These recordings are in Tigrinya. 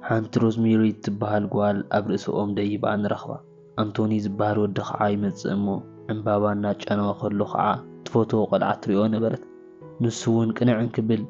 حانت روزميري تبهال قوال أبرئس ديبا نرخبا أنتوني زبهال ودخ عاي متسأمو عمبابا ناج أنا وخلو خعا تفوتو قد عطريو نبرت نسوون كنعن كبل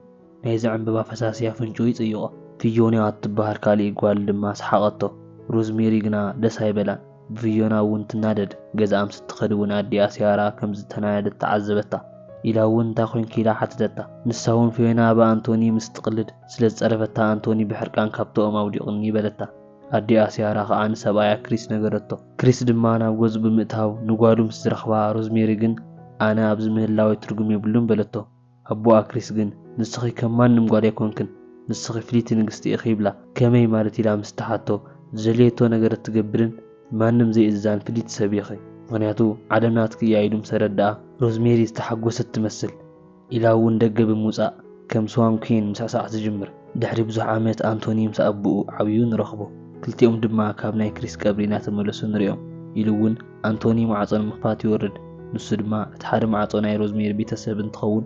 نيزا عمبابا فساسيا فنجوي تيوغا فيوني تبهال كالي قوال لما سحاقتو روزميري قنا دساي بلا فيونا وانت نادد قز أمس تخدون أدي أسيارا كمز تنايد تعذبتا إلاون تاخوين كيلا حتدتا نساون فينا با أنتوني مستقلد سلز عرفتا أنتوني بحركان كابتو مودي غني بلتا أدي آسيارا خان سبايا كريس نغرتو كريس دمانا وغز بمتاو نقوالو مسترخوا روزميري جن أنا أبز مهلاوي ترقمي بلون بلتو أبو كريس جن نسخي كمان نمقال يكونكن نسخي فليتي نغستي إخيبلا كمي مالتي لا مستحاتو زليتو نغرت تقبرن ما نمزي إزان فليت سبيخي غنياتو عدمناتك يايدو مسردا روزميري استحقوست تمثل إلا ون دقة بموسى كم سوام كين مساسا تجمر دحري بزح عامات أنتوني مسا أبو عويون رخبو كلتي دما كابناي كريس كابرينات ملسو نريهم إلوون أنتوني معاصن مخفات يورد نسو دما تحاد معاصناي روزميري بيتسب انتخون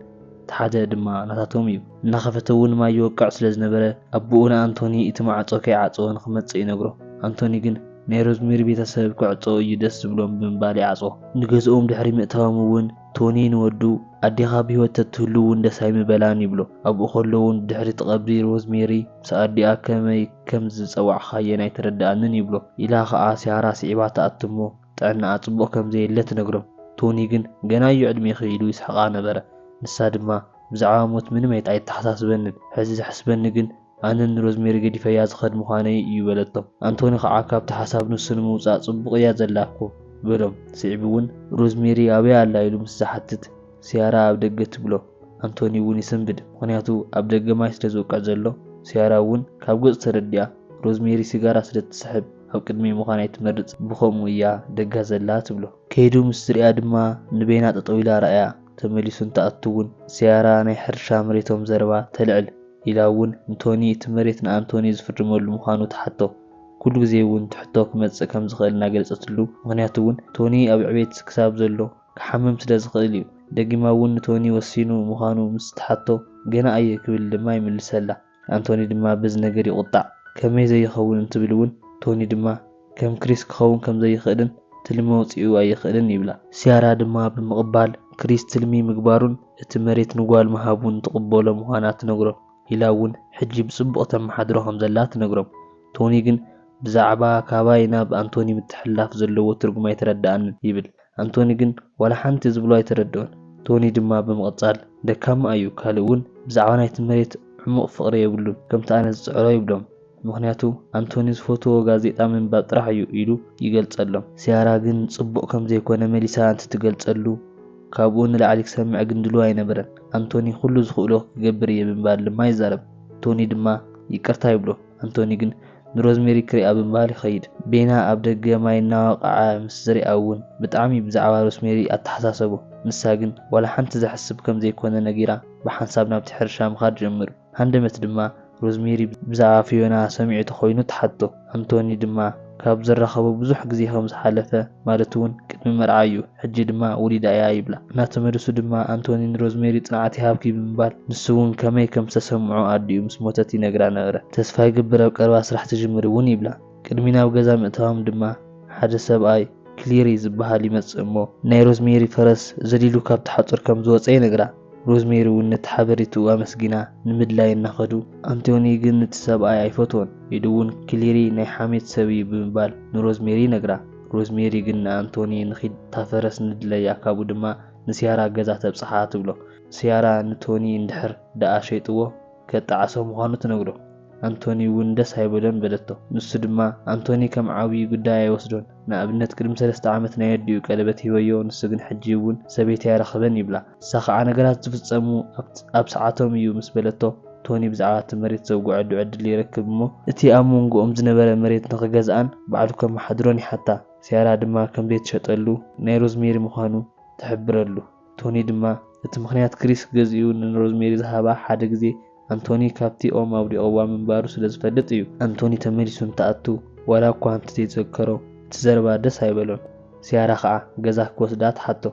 تحاد دما نتاتوم يو نخفتون ما يوقع سلز نبرة أبونا أنتوني إتماعصو كي عاصو نخمت سينغرو أنتوني جن ናይ ሮዝሜሪ ቤተሰብ ክዕጾ እዩ ደስ ዝብሎም ብምባል ይዓጾ ንገዝኦም ድሕሪ ምእታዎም እውን ቶኒ ንወዱ ኣዴኻ ብሂወት ተትህሉ እውን ደሳይ ምበላን ይብሎ ኣብኡ ከሎ እውን ድሕሪ ተቐብሪ ሮዝሜሪ ምስ ኣዲኣ ከመይ ከም ዝፀዋዕኻየን ኣይተረድኣንን ይብሎ ኢላ ከዓ ሲያራ ስዒባ ተኣትሞ ጥዕናኣ ፅቡቅ ከም ዘየለ ትነግሮም ቶኒ ግን ገና እዩ ዕድሜኺ ኢሉ ይስሕቓ ነበረ ንሳ ድማ ብዛዕባ ሞት ምንም ኣይተሓሳስበንን ሕዚ ዝሕስበኒ ግን أنا روزميري قد فياز خد مخاني يبلتهم أنتوني خعاكاب تحساب نسن موسى صبق يا زلاكو بلوم سيعبون روزميري أبي على يلوم سحتت سيارة أبدقت بلو أنتوني وني سنبد ونياتو أبدق ما يستزوك عزلو سيارة ون كابقوز ترديا روزميري سيجارة سدت سحب أو كدمي مخاني تمرد بخوم ويا دقا زلات بلو كيدو مستري آدما نبينات طويلة رأيا تمليسون تأتون سيارة نيحر شامريتهم زربا تلعل إلاون أنتوني تمريت أنتوني زفرمو المخانو تحطو كل زيون تحطو كمز كم زغلنا جلستلو غنياتون توني أبي عبيت كساب زلو كحمم سلاز غليو دقيما ون توني وسينو مخانو مستحطو جنا أي كبل لما يمل سلا أنتوني دما بز نجري قطع كم زي خون انتبلون توني دما كم كريس خون كم زي خدن تلموت يو أي خدن يبلا سيارة دما بمقبال كريس تلمي مقبارون اتمريت نقوال مهابون تقبوله مخانات نقرو إلاون حجي بصبق تم حدرهم زلات نقرب توني جن بزعبا كاباينا بأنتوني متحلاف زلو ترقما يتردان يبل أنتوني جن ولا حنت زبلو يتردون توني دما بمقصال دكام أيو كالون بزعوانا يتمريت عمق فقري يبلون كم تانا زعرا يبلون مغنياتو أنتوني فوتو غازيتا من بطرح يقيلو يقلت ألم سيارا جن صبق كم زي كوانا مليسا أنت تقلت ألو كابون لعليك سمع جندلو أي نبرن أنتوني كله زخلو جبري من بعد لما يزرب توني دما يكرتا يبلو أنتوني جن روزميري كري أبن بالي خيد بينا أبدق ما يناقع مسري أون بتعمي بزعوا روزميري أتحساسبو نساجن ولا حنت زحسب كم زي كنا نجيرا بحنسابنا بتحر شام خارج جمر هندمت دما روزميري بزعوا فينا سمعت خوينو تحطو أنتوني دما كاب زرخبو بزح غزي خمس حالفه مالتون قدم مرعايو حجي دما وليد ايا يبلا ناتمرسو دما أنتوني روزميري صنعتي هابكي بمبال نسون كمي كم تسمعوا اديو مس موتتي نغرا نغره تسفاي غبرب قربا سرح تجمرون يبلا قدمينا وغزا متهم دما حد سباي كليري زبحال يمصمو ناي روزميري فرس زليلو كاب تحصر كم زوصي نغرا روزميري ونت حبريتو امسغينا نمدلاي نخدو أنتوني جن تسابعي ايفوتون يدون كليري ناي حاميت سبي بمبال نروزميري نغرا روزميري جن أنتوني نخيد تافرس ندلي أكابو دما نسيارا غزا تبصحا تبلو سيارا نتوني اندحر دا شيطوو كتعاسو مخانو تنغرو أنتوني وندس هايبولن بدتو نسو دما أنتوني كم عاوي قدايا يوسدون نابنت كرم 3 عامت نايديو قلبت هيويو نسو جن حجيون سبيتي رخبن يبلا ساخا نغرات تفصمو اب ساعاتهم يو مس بلتو توني بزعات مريت زوجو عدو عدل يركب مو اتي امونغو امزنبره مريت نخغزان بعدو كم حدروني حتى سيارة دما كم بيت شطلو ناي روزميري مخانو تحبرلو توني دما ات مخنيات كريس غزيو روزميري زهابا حد غزي أنتوني كابتي أو ماودي أو من بارو سلز فدت يو أنتوني تمريسون تأتو ولا كوانت تيتذكرو تزربا دس هايبلون سيارة خاع غزاك وسدات حتو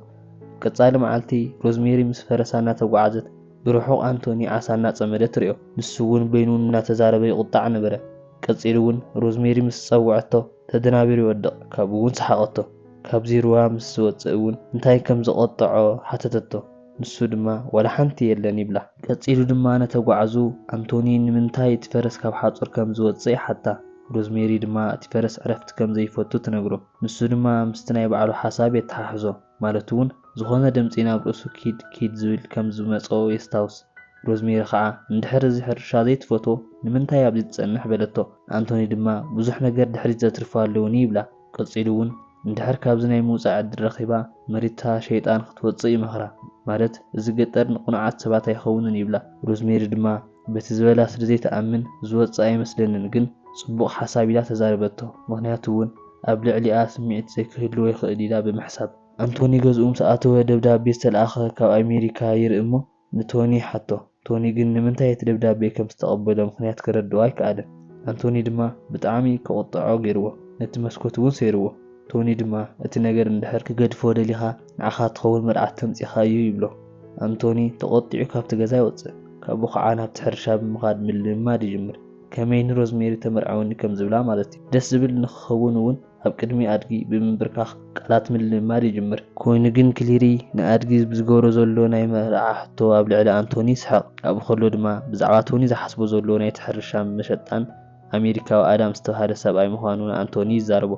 كتصال معالتي روزميري مسفرسانا توقعزت بروحو أنتوني عسانا تسمدت ريو نسوون بينوننا تزاربي قطع نبره ቀፂሉ እውን ሮዝሜሪ ምስ ፀውዐቶ ተደናቢሩ ይወድቕ ካብኡ እውን ሰሓቐቶ ካብዚ ሩባ ምስ ዝወፅእ እውን እንታይ ከም ዝቆጥዖ ሓተተቶ ንሱ ድማ ወላ ሓንቲ የለን ይብላ ቀፂሉ ድማ ነተጓዓዙ አንቶኒ ንምንታይ እቲ ፈረስ ካብ ሓፁር ከም ዝወፅእ ይሓታ ሮዝሜሪ ድማ እቲ ፈረስ ዕረፍቲ ከም ዘይፈቱ ትነግሮ ንሱ ድማ ምስቲ ናይ ባዕሉ ሓሳብ የተሓሕዞ ማለት እውን ዝኾነ ድምፂ ናብ ርእሱ ኪድ ዝብል ከም ዝመፆ የስታውስ ሮዝሜሪ ከዓ እንድሕር እዚ ሕርሻ ዘይትፈቶ ንምንታይ ኣብዚ ትፀንሕ በለቶ አንቶኒ ድማ ብዙሕ ነገር ድሕሪት ዘትርፎ ኣለውኒ ይብላ ቀፂሉ እውን እንድሕር ካብዚ ናይ ምውፃእ ዕድል ረኺባ መሪታ ሸይጣን ክትወፅእ ይመኽራ ማለት እዚ ገጠር ንቁኑዓት ሰባት ኣይኸውንን ይብላ ሮዝሜሪ ድማ በቲ ዝበላ ስለ ዘይተኣምን ዝወፅእ ኣይመስለንን ግን ጽቡቕ ሓሳብ ኢላ ተዛረበቶ ምክንያቱ እውን ኣብ ልዕሊኣ ስምዒት ዘይክህልዎ ይኽእል ኢላ ብምሕሳብ አንቶኒ ገዝኡ ሰኣተወ ደብዳቤ ዝተለኣኸ ካብ ኣሜሪካ ይርኢ እሞ ንቶኒ ሓቶ ቶኒ ግን ንምንታይ እቲ ደብዳቤ ከም ዝተቐበሎ ምክንያት ክረድኦ ኣይከኣለን አንቶኒ ድማ ብጣዕሚ ከቆጥዖ ገይርዎ ነቲ መስኮት እውን ሰይርዎ ቶኒ ድማ እቲ ነገር እንድሕር ክገድፎ ደሊኻ ንዓኻ ትኸውን መርዓት ተምፂኻ እዩ ይብሎ አንቶኒ ተቆጢዑ ካብቲ ገዛ ይወፅእ ካብኡ ከዓ ናብቲ ሕርሻ ብምኻድ ምልምማድ ይጅምር ከመይ ንሮዝሜሪ ተመርዓውኒ ከም ዝብላ ማለት እዩ ደስ ዝብል ንክኸውን እውን ኣብ ቅድሚ ኣድጊ ብምንብርካኽ ቃላት ምልምማድ ይጅምር ኮይኑ ግን ክሊሪ ንኣድጊ ብዝገብሮ ዘሎ ናይ መርዓ ሕቶ ኣብ ልዕሊ አንቶኒ ይስሕቕ ኣብኡ ከሎ ድማ ብዛዕባ ቶኒ ዝሓስቦ ዘሎ ናይቲ ሕርሻ መሸጣን ኣሜሪካዊ ኣዳም ዝተባሃለ ሰብኣይ ምዃኑ አንቶኒ ይዛረቦ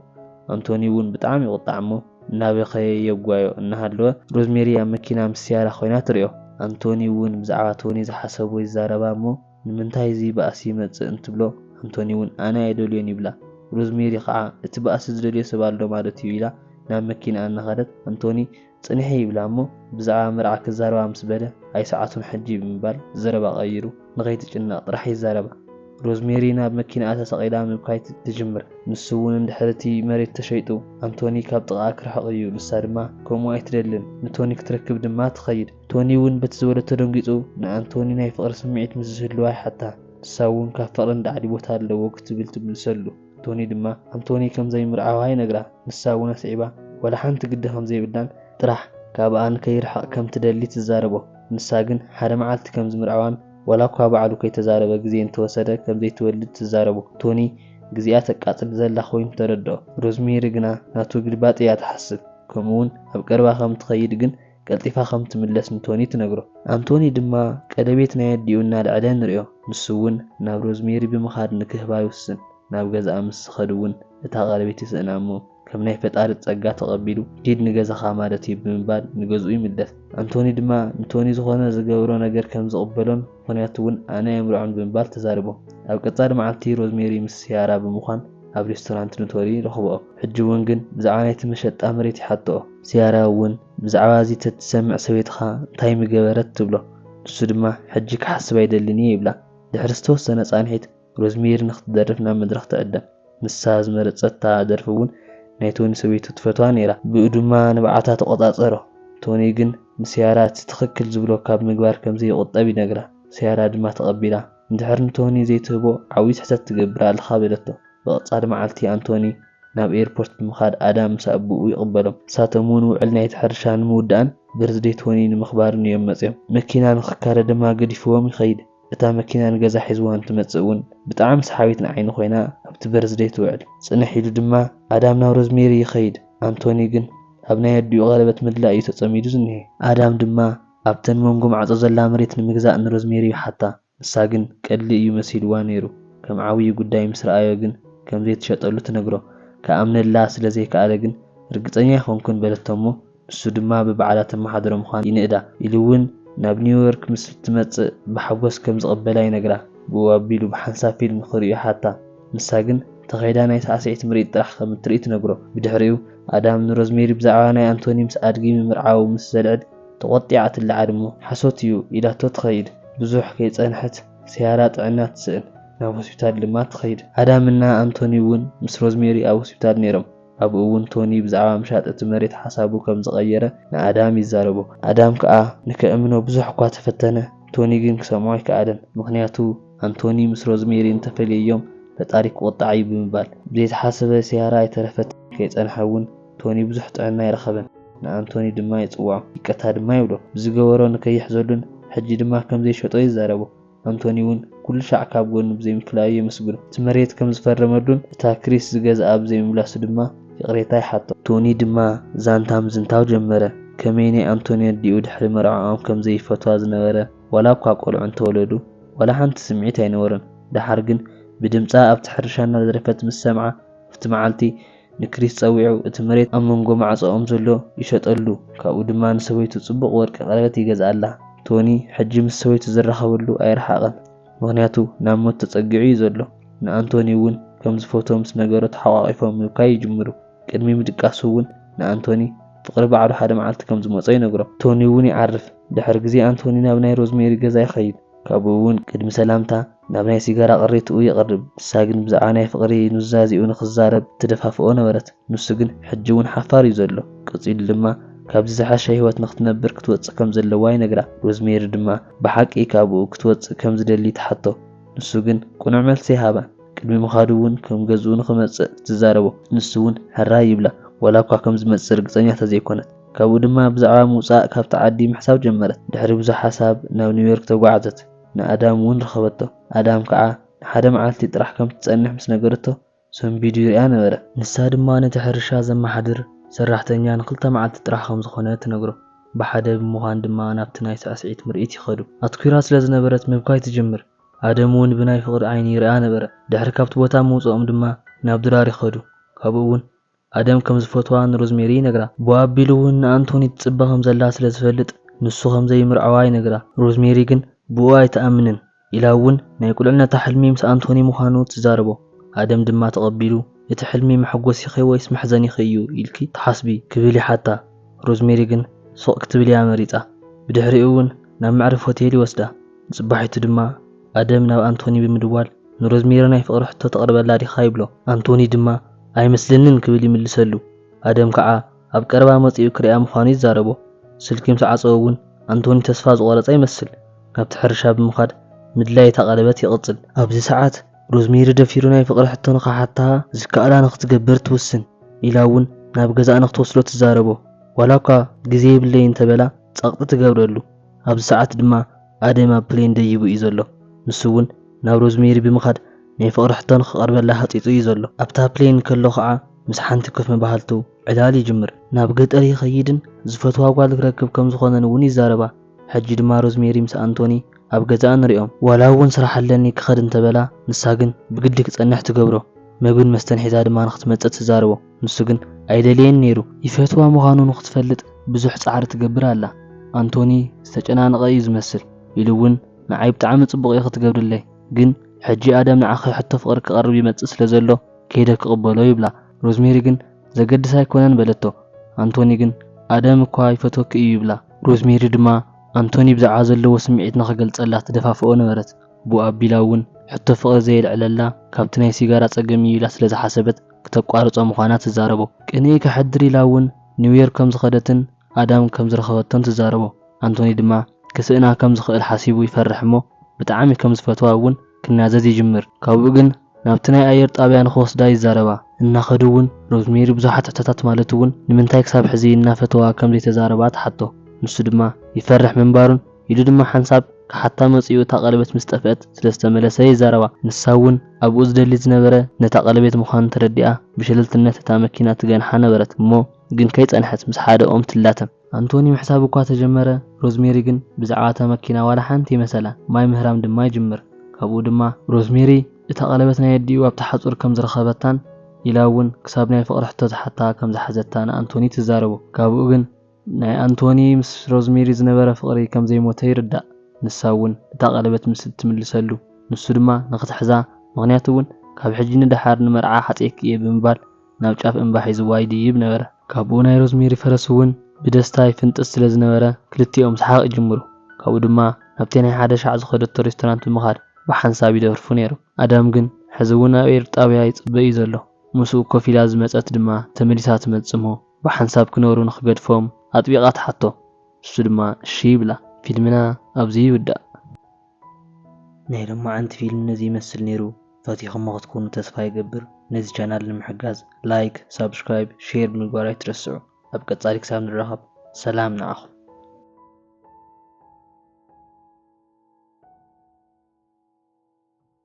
አንቶኒ እውን ብጣዕሚ ይቆጣዕ እሞ እናበኸየ የጓዮ እናሃለወ ሮዝሜሪ ኣብ መኪና ምስ ሲያራ ኮይና ትሪኦ አንቶኒ እውን ብዛዕባ ቶኒ ዝሓሰቦ ይዛረባ እሞ ንምንታይ እዚ ባእሲ ይመፅእ እንትብሎ አንቶኒ እውን ኣነ ኣይደልዮን ይብላ ሮዝሜሪ ከዓ እቲ ባእሲ ዝደልዮ ሰብ ኣሎ ማለት እዩ ኢላ ናብ መኪና እናኸደት አንቶኒ ፅንሐ ይብላ እሞ ብዛዕባ መርዓ ክዛረባ ምስ በለ ኣይሰዓቱን ሕጂ ብምባል ዘረባ ቀይሩ ንኸይትጭነቕ ጥራሕ ይዛረባ ሮዝሜሪ ናብ መኪና ተሰቒላ ምብካይ ትጅምር ንሱ እውን እንድሕርቲ መሬት ተሸይጡ አንቶኒ ካብ ጥቓ ክርሕቕ እዩ ንሳ ድማ ከምኡ ኣይትደልን ንቶኒ ክትረክብ ድማ ትኸይድ ቶኒ እውን በቲ ዝበለቶ ደንጊፁ ንአንቶኒ ናይ ፍቕሪ ስምዒት ምስ ዝህልዋ ይሓታ ንሳ እውን ካብ ፍቕሪ እንዳዕሊ ቦታ ኣለዎ ክትብል ትምልሰሉ ቶኒ ድማ አንቶኒ ከም ዘይምርዓዋ ይነግራ ንሳ እውን ኣስዒባ ወላ ሓንቲ ግደ ከም ዘይብላን ጥራሕ ካብኣ ንከይርሕቕ ከም ትደሊ ትዛረቦ ንሳ ግን ሓደ መዓልቲ ከም ዝምርዓዋን ወላ እኳ ባዕሉ ከይተዛረበ ግዜ እንተወሰደ ከም ዘይትወልድ ትዛረቦ ቶኒ ግዜኣ ተቃፅል ዘላ ኮይኑ ተረድኦ ሮዝሜሪ ግና ናቱ ግልባጥ እያ ትሓስብ ከምኡውን ኣብ ቀረባ ከም ትኸይድ ግን ቀልጢፋ ከም ትምለስ ንቶኒ ትነግሮ አንቶኒ ድማ ቀለቤት ናይ ኣዲኡ እናልዕለ ንሪኦ ንሱ እውን ናብ ሮዝሜሪ ብምኻድ ንክህባ ይውስን ናብ ገዛኣ ምስ ኸዱ እውን እታ ቀለቤት ይስእና እሞ ከም ናይ ፈጣሪ ጸጋ ተቐቢሉ ዲድ ንገዛኻ ማለት እዩ ብምባል ንገዝኡ ይምለስ አንቶኒ ድማ ንቶኒ ዝኾነ ዝገብሮ ነገር ከም ዝቕበሎን ምክንያቱ እውን ኣነ የምርዖን ብምባል ተዛሪቦ ኣብ ቀጻሊ መዓልቲ ሮዝሜሪ ምስ ሲያራ ብምዃን ኣብ ሬስቶራንት ንቶኒ ረኽብኦ ሕጂ እውን ግን ብዛዕባ ናይቲ መሸጣ መሬት ይሓትኦ ሲያራ እውን ብዛዕባ እዚ ተትሰምዕ ሰበይትኻ እንታይ ምገበረት ትብሎ ንሱ ድማ ሕጂ ክሓስብ ኣይደልን ይብላ ድሕሪ ዝተወሰነ ጻንሒት ሮዝሜሪ ንኽትደርፍ ናብ መድረኽ ትዕደም ንሳ ዝመረፀታ ደርፊ እውን ናይ ቶኒ ሰበይቱ ትፈትዋ ነይራ ብኡ ድማ ንባዓታ ተቆፃፀሮ ቶኒ ግን ንሲያራ እቲ ትኽክል ዝብሎ ካብ ምግባር ከምዚ ይቁጠብ ይነግራ ሲያራ ድማ ተቐቢላ እንድሕር ንቶኒ ዘይትህቦ ዓብዪ ስሕተት ትገብር ኣለኻ በለቶ ብቐጻሊ መዓልቲ አንቶኒ ናብ ኤርፖርት ብምኻድ ኣዳም ምስ ኣቡኡ ይቕበሎም ንሳቶም እውን ውዕል ናይቲ ሕርሻ ንምውዳእን በርዝዴይ ቶኒ ንምኽባርን እዮም መፅዮም መኪና ንኽካረ ድማ ገዲፍዎም ይኸይድ እታ መኪና ንገዛ ሒዝዋ እንትመጽእ እውን ብጣዕሚ ሰሓቢት ንዓይኑ ኮይና ኣብቲ በርዝዴይ ትውዕል ጽንሕ ኢሉ ድማ ኣዳም ናብ ሮዝሜሪ ይኸይድ አንቶኒ ግን ኣብ ናይ ኣዲኡ ቀለበት ምድላእ እዩ ተጸሚዱ ዝኒሄ ኣዳም ድማ ኣብተን መንጎ ማዕጾ ዘላ መሬት ንምግዛእ ንሮዝሜሪ ይሓታ ንሳ ግን ቀሊ እዩ መሲልዋ ነይሩ ከም ዓብዪ ጉዳይ ምስ ረኣዮ ግን ከም ዘይትሸጠሉ ትነግሮ ከኣምነላ ስለ ዘይከኣለ ግን ርግፀኛ ይኾንኩን በለቶ እሞ ንሱ ድማ ብበዓላ ተመሓደሮ ምዃን ይንእዳ ኢሉ እውን ናብ ኒውዮርክ ምስ ትመጽእ ብሓጎስ ከም ዝቕበላ ይነግራ ብኡ ኣቢሉ ብሓንሳብ ፊልም ክሪኡ ሓታ ንሳ ግን ተኸይዳ ናይ ሳዕስዒት ምርኢት ጥራሕ ከም እትርኢ ትነግሮ ብድሕሪኡ ኣዳም ንሮዝሜሪ ብዛዕባ ናይ አንቶኒ ምስ ኣድጊ ምምርዓው ምስ ዘልዕል ተቆጢዓ ትለዓል እሞ ሓሶት እዩ ኢላቶ ትኸይድ ብዙሕ ከይጸንሐት ሲያራ ጥዕና ትስእን ናብ ሆስፒታል ድማ ትኸይድ ኣዳምና አንቶኒ እውን ምስ ሮዝሜሪ ኣብ ሆስፒታል ነይሮም ኣብኡ እውን ቶኒ ብዛዕባ ምሻጥ እቲ መሬት ሓሳቡ ከም ዝቐየረ ንኣዳም ይዛረቦ ኣዳም ከዓ ንከእምኖ ብዙሕ እኳ ተፈተነ ቶኒ ግን ክሰምዖ ኣይከኣለን ምክንያቱ አንቶኒ ምስ ሮዝሜሪ እንተፈልየዮም ፈጣሪ ክቆጣዕ እዩ ብምባል ብዘይተሓሰበ ሲያራ ኣይተረፈት ከይጸንሐ እውን ቶኒ ብዙሕ ጥዕና ይረኸበን ንአንቶኒ ድማ ይጽዋዖ ይቀታ ድማ ይብሎ ዝገበሮ ንከይሕዘሉን ሕጂ ድማ ከም ዘይሸጦ ይዛረቦ አንቶኒ እውን ኩሉ ሻዕ ካብ ጎኑ ብዘይምፍላዩ የመስግኑ እቲ መሬት ከም ዝፈረመሉን እታ ክሪስ ዝገዝኣ ብዘይምምላሱ ድማ ይቕሬታ ይሓቶ ቶኒ ድማ ዛንታ ምዝንታው ጀመረ ከመይ ናይ ኣንቶኒ ኣዲኡ ድሕሪ መርዓኦም ከም ዘይፈትዋ ዝነበረ ወላ እኳ ቆልዑ እንተወለዱ ወላ ሓንቲ ስምዒት ኣይነበሮን ድሓር ግን ብድምፃ ኣብቲ ሕርሻ እናደረፈት ምስ ሰምዓ ኣብቲ መዓልቲ ንክሪስ ፀዊዑ እቲ መሬት ኣብ መንጎ ማዕፆኦም ዘሎ ይሸጠሉ ካብኡ ድማ ንሰበይቱ ጽቡቕ ወርቂ ቀለበት ይገዝኣላ ቶኒ ሕጂ ምስ ሰበይቱ ዝራኸበሉ ኣይረሓቐን ምክንያቱ ናብ ሞት ተጸጊዑ እዩ ዘሎ ንኣንቶኒ እውን ከም ዝፈትዎ ምስ ነገሮ ተሓቋቒፎም ምብካይ ይጅምሩ ቅድሚ ምድቃሱ እውን ንኣንቶኒ ፍቕሪ ባዕሉ ሓደ መዓልቲ ከም ዝመፀ ይነግሮ ቶኒ እውን ይዓርፍ ድሕሪ ግዜ ኣንቶኒ ናብ ናይ ሮዝሜሪ ገዛ ይኸይድ ካብኡ እውን ቅድሚ ሰላምታ ናብ ናይ ሲጋራ ቅሪትኡ ይቐርብ ንሳ ግን ብዛዕባ ናይ ፍቕሪ ኑዛዚኡ ንክዛረብ ትደፋፍኦ ነበረት ንሱ ግን ሕጂ እውን ሓፋር እዩ ዘሎ ቀፂሉ ድማ ካብዚ ዝሓሸ ህይወት ንክትነብር ክትወፅእ ከም ዘለዋ ይነግራ ሮዝሜሪ ድማ ብሓቂ ካብኡ ክትወፅእ ከም ዝደሊ ትሓቶ ንሱ ግን ቁኑዕ መልሲ ይሃባ ቅድሚ ምኻዱ እውን ከም ገዝኡ ንክመፅእ ትዛረቦ ንሱ እውን ሕራይ ይብላ ወላ እኳ ከም ዝመፅእ ርግፀኛ ተዘይኮነት ካብኡ ድማ ብዛዕባ ምውፃእ ካብቲ ዓዲ ምሕሳብ ጀመረት ድሕሪ ብዙሕ ሓሳብ ናብ ኒውዮርክ ተጓዓዘት ንኣዳም እውን ረኸበቶ ኣዳም ከዓ ንሓደ መዓልቲ ጥራሕ ከም ትጸንሕ ምስ ነገረቶ ሰንቢዱ ይርያ ነበረ ንሳ ድማ ነቲ ሕርሻ ዘመሓድር ሰራሕተኛ ንክልተ መዓልቲ ጥራሕ ከም ዝኾነ ትነግሮ ብሓደ ብምዃን ድማ ናብቲ ናይ ሳዕስዒት ምርኢት ይኸዱ ኣትኩራ ስለ ዝነበረት ምብካይ ትጅምር ኣዳም እውን ብናይ ፍቕሪ ዓይኒ ይርአ ነበረ ድሕሪ ካብቲ ቦታ ምውፅኦም ድማ ናብ ድራር ይኸዱ ካብኡ እውን ኣዳም ከም ዝፈትዋ ንሮዝሜሪ ይነግራ ብኣቢሉ እውን ንኣንቶኒ ትጽበ ከም ዘላ ስለ ዝፈልጥ ንሱ ከም ዘይምርዓዋ ይነግራ ሮዝሜሪ ግን ብኡ ኣይተኣምንን ኢላ እውን ናይ ቁልዕነታ ሕልሚ ምስ ኣንቶኒ ምዃኑ ትዛረቦ ኣዳም ድማ ተቐቢሉ እቲ ሕልሚ መሐጎስ ይኸ ወይስ መሕዘን ይኸ እዩ ኢልኪ ተሓስቢ ክብል ይሓታ ሮዝሜሪ ግን ሱቕ ክትብል እያ መሪፃ ብድሕሪኡ እውን ናብ መዕረፊ ሆቴል ይወስዳ ንጽባሒቱ ድማ ኣዳም ናብ ኣንቶኒ ብምድዋል ንሮዝሜሪ ናይ ፍቕሪ ሕቶ ተቕርበላ ዲኻ ይብሎ ኣንቶኒ ድማ ኣይመስልንን ክብል ይምልሰሉ ኣዳም ከዓ ኣብ ቀረባ መፂኡ ክርያ ምዃኑ ይዛረቦ ስልኪ ምስ ዓፀወ እውን ኣንቶኒ ተስፋ ዝቆረፀ ይመስል ካብቲ ሕርሻ ብምኻድ ምድላይ እታ ቀለበት ይቕፅል ኣብዚ ሰዓት ሮዝሜሪ ደፊሩ ናይ ፍቕሪ ሕቶ ንኽሓታ ዝከኣላ ንኽትገብር ትውስን ኢላ እውን ናብ ገዛ ንኽትወስዶ ትዛረቦ ዋላ እኳ ግዜ የብለይ እንተበላ ፀቕጢ ትገብረሉ ኣብዚ ሰዓት ድማ ኣዳም ኣብ ፕሌን ደይቡ እዩ ዘሎ ንሱ እውን ናብ ሮዝሜሪ ብምኻድ ናይ ፍቕሪ ሕቶ ንኽቐርበላ ሃጢጡ እዩ ዘሎ ኣብታ ፕሌን ከሎ ከዓ ምስ ሓንቲ ኮፍ መባሃልቱ ዕላል ይጅምር ናብ ገጠር ይኸይድን ዝፈትዋ ጓል ክረክብ ከም ዝኾነን እውን ይዛረባ ሕጂ ድማ ሮዝሜሪ ምስ ኣንቶኒ ኣብ ገዛ ንሪኦም ዋላ እውን ስራሕ ኣለኒ ክኸድ እንተበላ ንሳ ግን ብግዲ ክጸንሕ ትገብሮ ምግብን መስተን ሒዛ ድማ ንኽትመጽእ ትዛረቦ ንሱ ግን ኣይደልየን ነይሩ ይፈትዋ ምዃኑ ንኽትፈልጥ ብዙሕ ጻዕሪ ትገብር ኣላ ኣንቶኒ ዝተጨናነቐ እዩ ዝመስል ኢሉ እውን ንዓይ ብጣዕሚ ጽቡቕ እዩ ክትገብርለይ ግን ሕጂ ኣዳም ንዓኸ ሕቶ ፍቕሪ ክቐርብ ይመጽእ ስለ ዘሎ ከይደ ክቕበሎ ይብላ ሮዝሜሪ ግን ዘገድስ ኣይኮነን በለቶ ኣንቶኒ ግን ኣዳም እኳ ይፈትወኪ እዩ ይብላ ሮዝሜሪ ድማ ኣንቶኒ ብዛዕባ ዘለዎ ስምዒት ንኽገልጸላ ትደፋፍኦ ነበረት ብኡ ኣቢላ እውን ሕቶ ፍቕሪ ዘየልዕለላ ካብቲ ናይ ሲጋራ ፀገም እዩ ኢላ ስለ ዝሓሰበት ክተቋርፆ ምዃና ትዛረቦ ቅንኢ ከሕድር ኢላ እውን ኒውዮርክ ከም ዝኸደትን ኣዳም ከም ዝረኸበቶን ትዛረቦ ኣንቶኒ ድማ ክስእና ከም ዝኽእል ሓሲቡ ይፈርሕ እሞ ብጣዕሚ ከም ዝፈትዋ እውን ክናዘዝ ይጅምር ካብኡ ግን ናብቲ ናይ ኣየር ጣብያ ንኽወስዳ ይዛረባ እናኸዱ እውን ሮዝሜሪ ብዙሓት ሕቶታት ማለት እውን ንምንታይ ክሳብ ሕዚ እናፈትዋ ከም ዘይተዛረባ ትሓቶ ንሱ ድማ ይፈርሕ ምንባሩን ኢሉ ድማ ሓንሳብ ካሓታ መፂኡ እታ ቀለበት ምስ ጠፍአት ስለዝተመለሰ ይዛረባ ንሳ እውን ኣብኡ ዝደሊ ዝነበረ ነታ ቀለበት ምዃኑ ተረዲኣ ብሸለልትነት እታ መኪና ትገንሓ ነበረት እሞ ግን ከይጸንሐት ምስ ሓደ ኦም ትላተም ኣንቶኒ ምሕሳብ እኳ ተጀመረ ሮዝሜሪ ግን ብዛዕባ እታ መኪና ዋላ ሓንቲ ይመሰላ ማይ ምህራም ድማ ይጅምር ካብኡ ድማ ሮዝሜሪ እታ ቀለበት ናይ ኣዲኡ ኣብቲ ሓፁር ከም ዝረኸበታን ኢላ እውን ክሳብ ናይ ፍቕሪ ሕቶ ዝሓታ ከም ዝሓዘታ ንኣንቶኒ ትዛረቦ ካብኡ ግን ናይ ኣንቶኒ ምስ ሮዝሜሪ ዝነበረ ፍቕሪ ከም ዘይሞተ ይርዳእ ንሳ እውን እታ ቀለበት ምስ ትምልሰሉ ንሱ ድማ ንኽትሕዛ ምክንያቱ እውን ካብ ሕጂ ንድሓር ንመርዓ ሓፂክ እየ ብምባል ናብ ጫፍ እምባ ሒዝዋ ይድይብ ነበረ ካብኡ ናይ ሮዝሜሪ ፈረስ እውን ብደስታ ይፍንጥስ ስለ ዝነበረ ክልቲኦም ሰሓቕ ይጅምሩ ካብኡ ድማ ናብቲ ናይ ሓደ ሻዕ ዝኸደቶ ሬስቶራንት ብምኻድ ብሓንሳብ ይደርፉ ነይሩ ኣዳም ግን ሕዚ እውን ኣብ ኤር ጣብያ ይፅበ እዩ ዘሎ ምስኡ ኮፍ ኢላ ዝመፀት ድማ ተመሊሳ ትመጽእ እሞ ብሓንሳብ ክነብሩ ንኽገድፎም ኣጥቢቓ ትሓቶ እሱ ድማ እሺ ይብላ ፊልምና ኣብዚ ይውዳእ ናይ ሎማዓንቲ ፊልም ነዚ ይመስል ነይሩ ፈቲኹም ክትኮኑ ተስፋ ይገብር ነዚ ቻናል ንምሕጋዝ ላይክ ሳብስክራይብ ሼር ምግባር ኣይትረስዑ ኣብ ቀጻሊ ክሳብ ንራኸብ ሰላም ንዓኹም